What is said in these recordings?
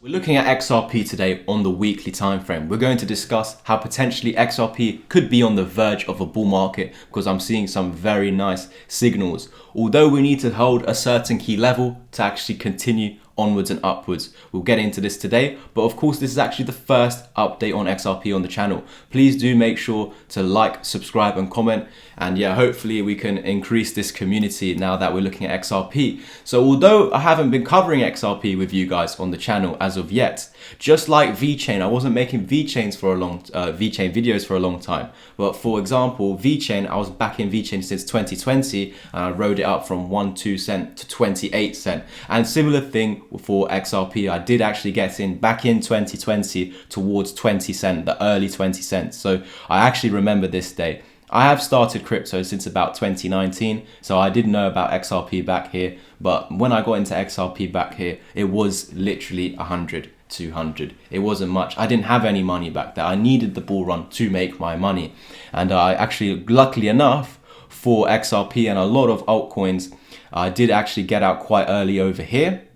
We're looking at XRP today on the weekly time frame. We're going to discuss how potentially XRP could be on the verge of a bull market because I'm seeing some very nice signals. Although we need to hold a certain key level to actually continue onwards and upwards. We'll get into this today, but of course this is actually the first update on XRP on the channel. Please do make sure to like, subscribe and comment, and yeah, hopefully we can increase this community now that we're looking at XRP. So although I haven't been covering XRP with you guys on the channel as of yet, just like VeChain, I wasn't making VeChain videos for a long time. But for example, VeChain, I was back in VeChain since 2020 and I rode it up from 1.2 cent to 28 cent. And similar thing for XRP, I did actually get in back in 2020 towards 20 cent, the early 20 cents. So I actually remember this day. I have started crypto since about 2019, so I did know about XRP back here, but when I got into XRP back here, it was literally 100, 200. It wasn't much. I didn't have any money back there. I needed the bull run to make my money. And I actually, luckily enough, for XRP and a lot of altcoins, I did actually get out quite early over here,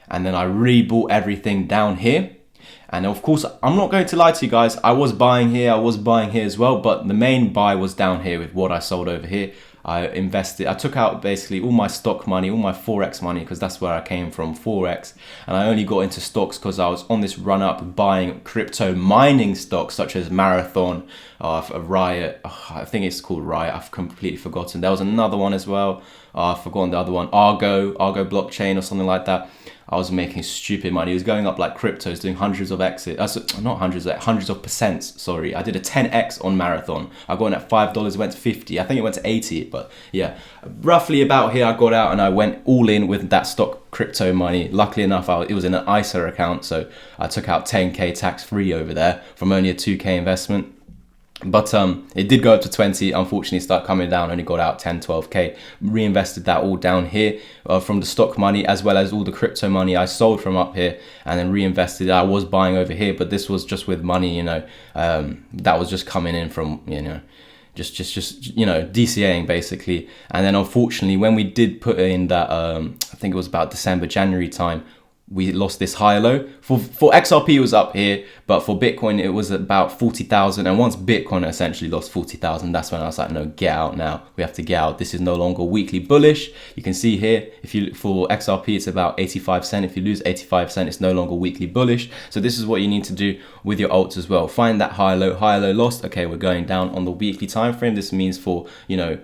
and then I rebought everything down here. And of course, I'm not going to lie to you guys, I was buying here as well, but the main buy was down here with what I sold over here. I took out basically all my stock money, all my Forex money, because that's where I came from, Forex. And I only got into stocks because I was on this run up buying crypto mining stocks such as Marathon, Riot, I think it's called Riot, I've completely forgotten. There was another one as well, I've forgotten the other one, Argo blockchain or something like that. I was making stupid money. It was going up like cryptos, doing hundreds of hundreds of percents. Sorry, I did a 10x on Marathon. I got in at $5, went to 50. I think it went to 80, but yeah, roughly about here I got out and I went all in with that stock crypto money. Luckily enough, it was in an ISA account, so I took out 10k tax free over there from only a 2k investment. But it did go up to 20, unfortunately start coming down, only got out 10, 12k, reinvested that all down here from the stock money as well as all the crypto money I sold from up here and then reinvested. I was buying over here, but this was just with money, that was just coming in from, just DCAing basically. And then unfortunately when we did put in that, I think it was about December, January time, we lost this high low. For XRP it was up here, but for Bitcoin it was about 40,000. And once Bitcoin essentially lost 40,000, that's when I was like, no, get out now. We have to get out. This is no longer weekly bullish. You can see here, for XRP it's about 85 cent. If you lose 85 cent, it's no longer weekly bullish. So this is what you need to do with your alts as well. Find that high low lost. Okay, we're going down on the weekly time frame. This means for a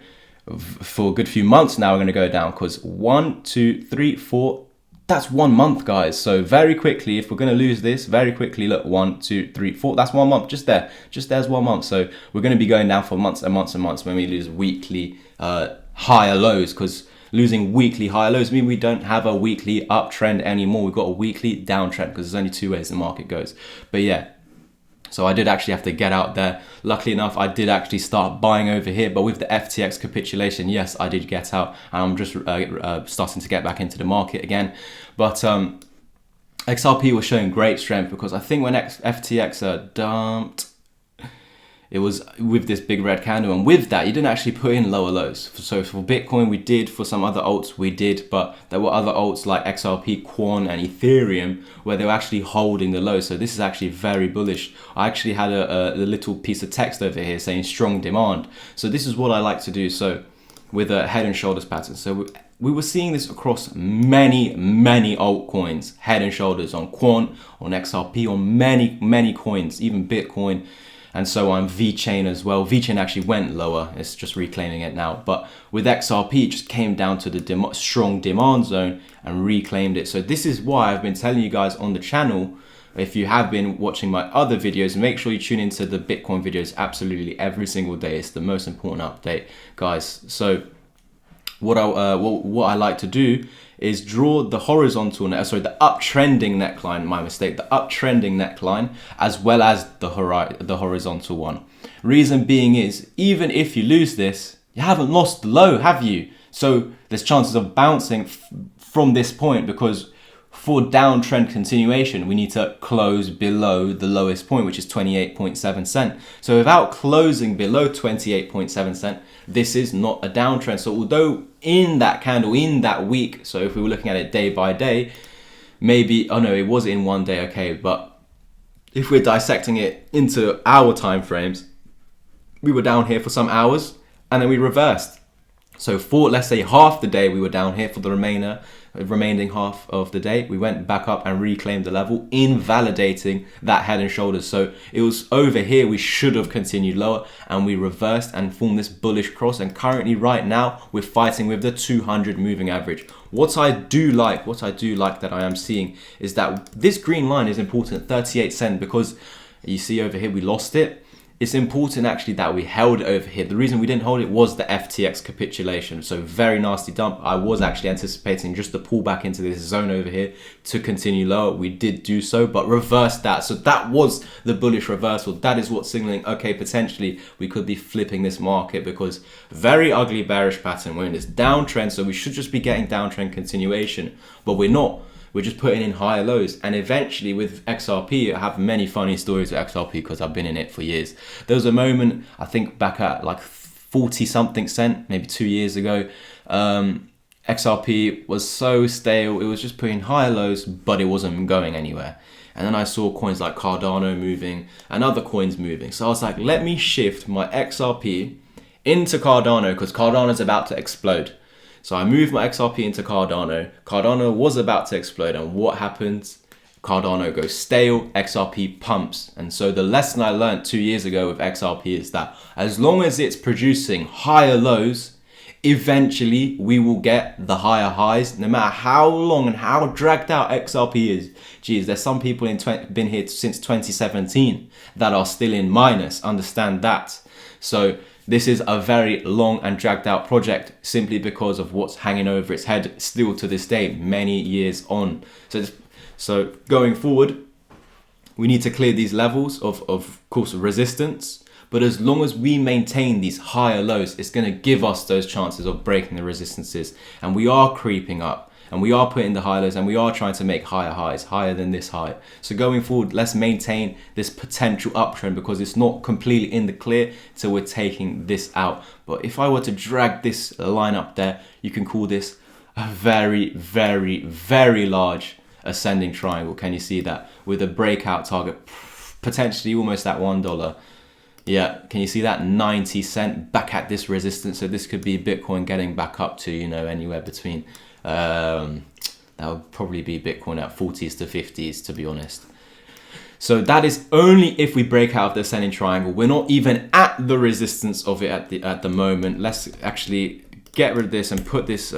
good few months now we're going to go down, because 1, 2, 3, 4. That's 1 month, guys. So very quickly, if we're going to lose this, very quickly, look, 1, 2, 3, 4. That's 1 month, just there's 1 month. So we're going to be going down for months and months and months when we lose weekly higher lows, because losing weekly higher lows mean we don't have a weekly uptrend anymore. We've got a weekly downtrend, because there's only two ways the market goes. But yeah. So I did actually have to get out there. Luckily enough, I did actually start buying over here, but with the FTX capitulation, yes, I did get out, and I'm just starting to get back into the market again. But XRP was showing great strength, because I think when FTX dumped, it was with this big red candle, and with that you didn't actually put in lower lows. So for Bitcoin we did, for some other alts we did, but there were other alts like XRP, Quan and Ethereum where they were actually holding the lows. So this is actually very bullish. I actually had a little piece of text over here saying strong demand. So this is what I like to do, so with a head and shoulders pattern. So we were seeing this across many altcoins, head and shoulders on Quant, on XRP, on many coins, even Bitcoin, and so on. VeChain as well. VeChain actually went lower. It's just reclaiming it now. But with XRP, it just came down to the strong demand zone and reclaimed it. So this is why I've been telling you guys on the channel, if you have been watching my other videos, make sure you tune into the Bitcoin videos absolutely every single day. It's the most important update, guys. So what I like to do is draw the horizontal, the uptrending neckline, the uptrending neckline, as well as the horizontal one. Reason being is, even if you lose this, you haven't lost the low, have you? So there's chances of bouncing from this point, because for downtrend continuation, we need to close below the lowest point, which is 28.7 cent. So without closing below 28.7 cent, this is not a downtrend. So although in that candle, in that week, so if we were looking at it day by day, maybe, oh no, it was in one day, okay, but if we're dissecting it into our time frames, we were down here for some hours and then we reversed. So for, let's say, half the day, we were down here. For the remaining half of the day, we went back up and reclaimed the level, invalidating that head and shoulders. So it was over here we should have continued lower, and we reversed and formed this bullish cross. And currently right now we're fighting with the 200 moving average. What I do like that I am seeing is that this green line is important, 38 cent, because you see over here we lost it. It's important actually that we held it over here. The reason we didn't hold it was the FTX capitulation. So very nasty dump. I was actually anticipating just the pullback into this zone over here to continue lower. We did do so, but reversed that. So that was the bullish reversal. That is what's signaling, okay, potentially we could be flipping this market, because very ugly bearish pattern. We're in this downtrend, so we should just be getting downtrend continuation, but we're not. We're just putting in higher lows. And eventually with XRP, I have many funny stories with XRP because I've been in it for years. There was a moment, I think back at like 40 something cent, maybe 2 years ago, XRP was so stale. It was just putting higher lows, but it wasn't going anywhere. And then I saw coins like Cardano moving and other coins moving. So I was like, let me shift my XRP into Cardano, because Cardano is about to explode. So I moved my XRP into Cardano. Cardano was about to explode, and what happens? Cardano goes stale, XRP pumps. And so the lesson I learned 2 years ago with XRP is that as long as it's producing higher lows, eventually we will get the higher highs, no matter how long and how dragged out XRP is. Geez, there's some people been here since 2017 that are still in minus. Understand that. So this is a very long and dragged out project simply because of what's hanging over its head still to this day, many years on. So going forward, we need to clear these levels of course, resistance. But as long as we maintain these higher lows, it's going to give us those chances of breaking the resistances. And we are creeping up. And we are putting the high lows, and we are trying to make higher highs, higher than this high. So going forward, let's maintain this potential uptrend, because it's not completely in the clear till we're taking this out. But if I were to drag this line up there, you can call this a very, very, very large ascending triangle. Can you see that? With a breakout target, potentially almost at $1. Yeah, can you see that? 90 cent back at this resistance. So this could be Bitcoin getting back up to, anywhere between... that would probably be Bitcoin at 40s to 50s, to be honest. So that is only if we break out of the ascending triangle. We're not even at the resistance of it at the moment. Let's actually get rid of this and put this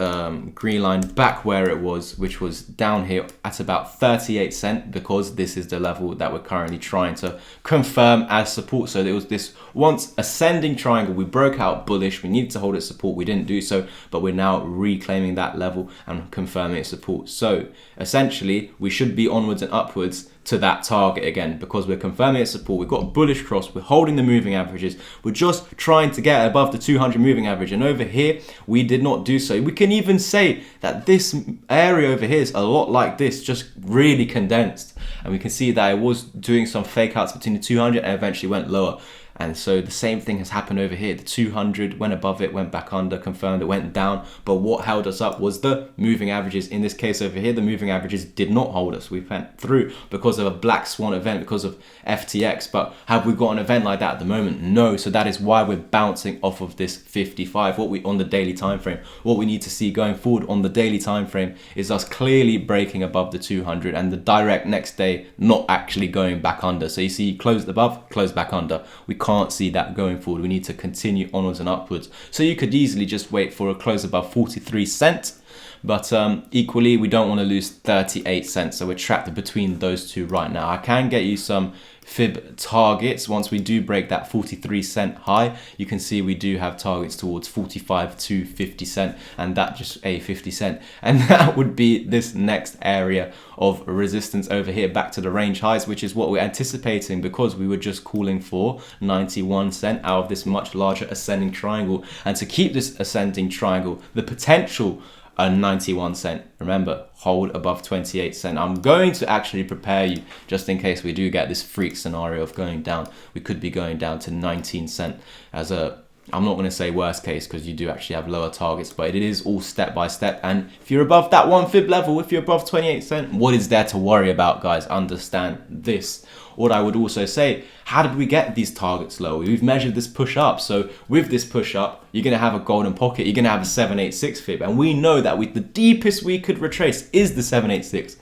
green line back where it was, which was down here at about 38 cent, because this is the level that we're currently trying to confirm as support. So there was this once ascending triangle. We broke out bullish. We needed to hold it support. We didn't do so, but we're now reclaiming that level and confirming its support. So essentially, we should be onwards and upwards to that target again, because we're confirming its support. We've got a bullish cross. We're holding the moving averages. We're just trying to get above the 200 moving average. And over here, we did not do so. We can even say that this area over here is a lot like this, just really condensed. And we can see that it was doing some fake outs between the 200 and eventually went lower. And so the same thing has happened over here. The 200 went above it, went back under, confirmed it, went down. But what held us up was the moving averages. In this case over here, the moving averages did not hold us. We went through because of a black swan event, because of FTX. But have we got an event like that at the moment? No. So that is why we're bouncing off of this 55. On the daily time frame, what we need to see going forward on the daily time frame is us clearly breaking above the 200, and the direct next day not actually going back under. So you see, closed above, closed back under. We can't see that going forward. We need to continue onwards and upwards. So you could easily just wait for a close above 43 cent. But equally, we don't want to lose 38 cents. So we're trapped between those two right now. I can get you some fib targets once we do break that 43 cent high. You can see we do have targets towards 45 to 50 cent, and that just a 50 cent. And that would be this next area of resistance over here, back to the range highs, which is what we're anticipating, because we were just calling for 91 cent out of this much larger ascending triangle. And to keep this ascending triangle, the potential 91 cent. Remember, hold above 28 cent. I'm going to actually prepare you just in case we do get this freak scenario of going down. We could be going down to 19 cent as a I'm not going to say worst case because you do actually have lower targets, but it is all step by step. And if you're above that 1 fib level, if you're above 28 cent, what is there to worry about, guys? Understand this. What I would also say, how did we get these targets low? We've measured this push up. So with this push up, you're going to have a golden pocket. You're going to have a 786 fib. And we know that the deepest we could retrace is the 786.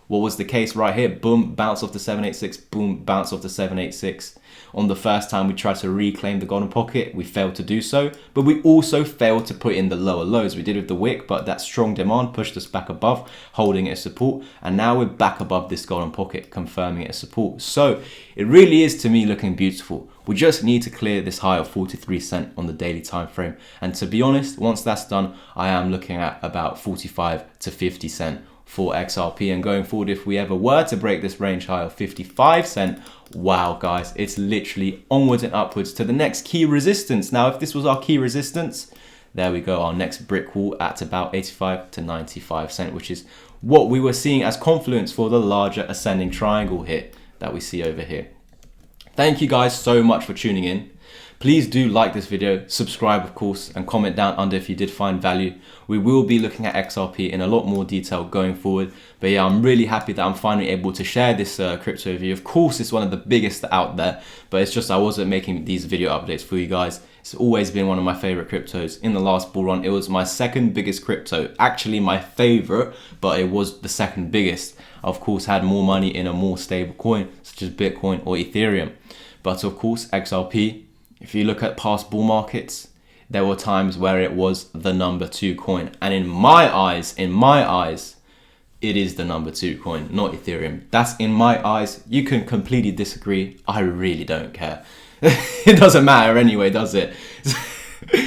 What was the case right here? Boom, bounce off the 786, boom, bounce off the 786. On the first time we tried to reclaim the golden pocket, we failed to do so, but we also failed to put in the lower lows. We did with the wick, but that strong demand pushed us back above, holding it as support, and now we're back above this golden pocket, confirming it as support. So it really is, to me, looking beautiful. We just need to clear this high of 43 cent on the daily time frame, and to be honest, once that's done, I am looking at about 45 to 50 cent for XRP. And going forward, if we ever were to break this range high of 55 cent, wow, guys, it's literally onwards and upwards to the next key resistance. Now, if this was our key resistance, there we go, our next brick wall at about 85 to 95 cent, which is what we were seeing as confluence for the larger ascending triangle hit that we see over here. Thank you guys so much for tuning in. Please do like this video, subscribe of course, and comment down under if you did find value. We will be looking at XRP in a lot more detail going forward. But yeah, I'm really happy that I'm finally able to share this crypto with you. Of course, it's one of the biggest out there, but it's just I wasn't making these video updates for you guys. It's always been one of my favorite cryptos. In the last bull run, it was my second biggest crypto. Actually my favorite, but it was the second biggest. I, of course, had more money in a more stable coin, such as Bitcoin or Ethereum. But of course, XRP, if you look at past bull markets, there were times where it was the number 2 coin. And in my eyes, it is the number 2 coin, not Ethereum. That's in my eyes. You can completely disagree. I really don't care. It doesn't matter anyway, does it?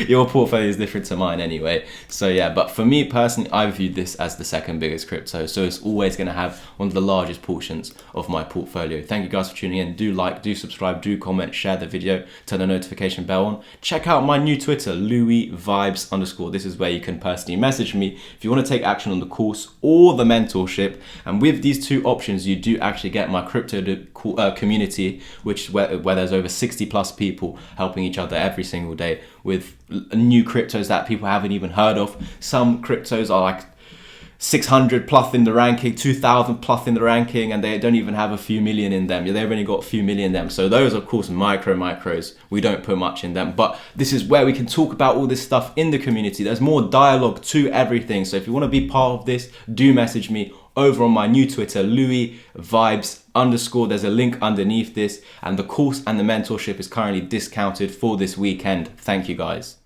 Your portfolio is different to mine anyway. So yeah, but for me personally, I view this as the second biggest crypto. So it's always going to have one of the largest portions of my portfolio. Thank you guys for tuning in. Do like, do subscribe, do comment, share the video, turn the notification bell on. Check out my new Twitter, LouisVibes_. This is where you can personally message me if you want to take action on the course or the mentorship. And with these two options, you do actually get my crypto community, where there's over 60 plus people helping each other every single day with new cryptos that people haven't even heard of. Some cryptos are like 600 plus in the ranking, 2,000 plus in the ranking, and they don't even have a few million in them. They've only got a few million in them. So those are, of course, micros. We don't put much in them. But this is where we can talk about all this stuff in the community. There's more dialogue to everything. So if you want to be part of this, do message me over on my new Twitter, LouisVibes_. There's a link underneath this, and the course and the mentorship is currently discounted for this weekend. Thank you guys.